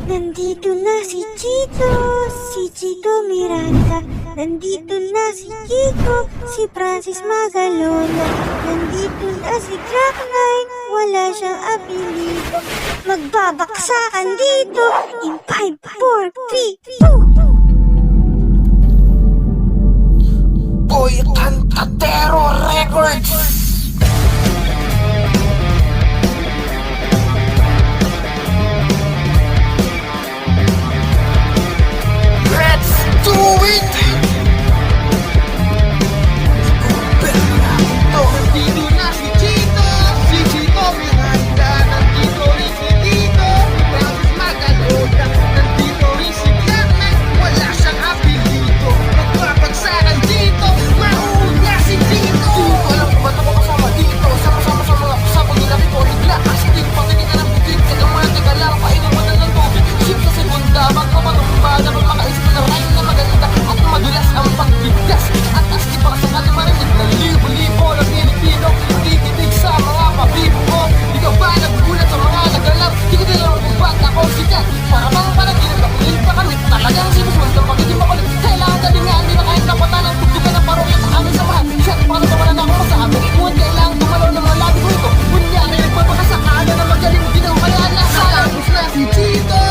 Nandito na si Chito Miranda. Nandito na si Kiko, si Francis Magalona. Nandito na si Jack9, wala siyang apelido. Magbabaksakan dito in 5, 4, 3, 2. Boy Tantatero Records. Let's do it! Nandito na si Chito Miranda. Nandito rin si Kiko, si Francis Magalona. Nandito rin si Jack9, wala siyang apelido. Magbabagsakan dito, mauna si Tito. Di ko alam kung ba't ako kasama dito. Sama-sama sa mga pasabog nilaki ko. Bigla kasi di ko patingin ka ng bukid. Kagamahan ka lang, painom mo na ng tubig. Sip sa segunda, magpapatumba na kung makaisip na rhyme na maganda at madulas ang pagbigkas. At aski pa sa kalimarinig na libo-libo na Pilipino nakikinig sa mga pabibo ko. Di ka ba nagugulat sa mga nagalap? Di ko tinanong kung ba't ako sikat. Para bang panaginip na kulit pa kami. Talagang sinusunod ng pagiging makulit. Kailangan galingan, di na kahit napatan ang tugtugan ng parokya sa aming samahan. Siya, paano sa na ako masabi? Ngunit kailangan tumalaw ng mga labi ko ito. Kunyari, nagpapakasakala na magaling din ang kaya nasa. Tapos na si Chito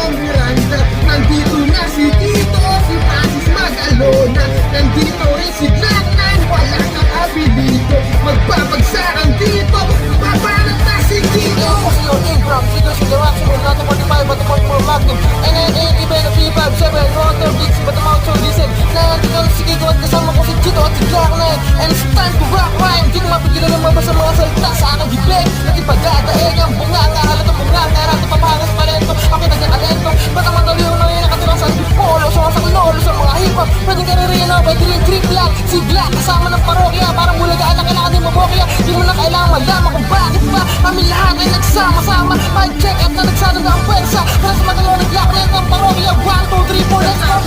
Miranda. Nandito na si Tito, si Francis Magalona. Nandito rin si Jack9, wala kang apelido. Magbabagsakan dito, papalat na si Tito. Kasi yung Abraham, Sigurd, Sigurd, Sigurd, 45, 44 Magnum, NNN, Ibn, P5, 7, Water, Blitz, Batamount, so listen. Nandito na si Kiko at kasama ko si Chito at si Jack9. And it's time to rock rhyme. Di ko mapigilan ng mabasa mga salita sa aking bibig. Nagipagdadaig ang bunganga, halatang bunganga, rato papangas talento. Ako nagkakalento, ba't ang mandaliw na yung nakatirang sa antipolo. Sumasaklolo sa mga hip-hop, pwedeng karirino by Green Tree Black. Si Black kasama ng parokya, parang bulagaan na kailangan din mabokya. Di mo na kailangan malaman kung bakit ba kami lahat ay nagsama-sama. Mic check up na nagsada na ang pwersa. Para sa Magalona, Black na ang parokya. 1, 2, 3, 4, let's go!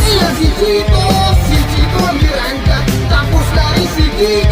Si Chito Miranda, tapos na rin si Kiko.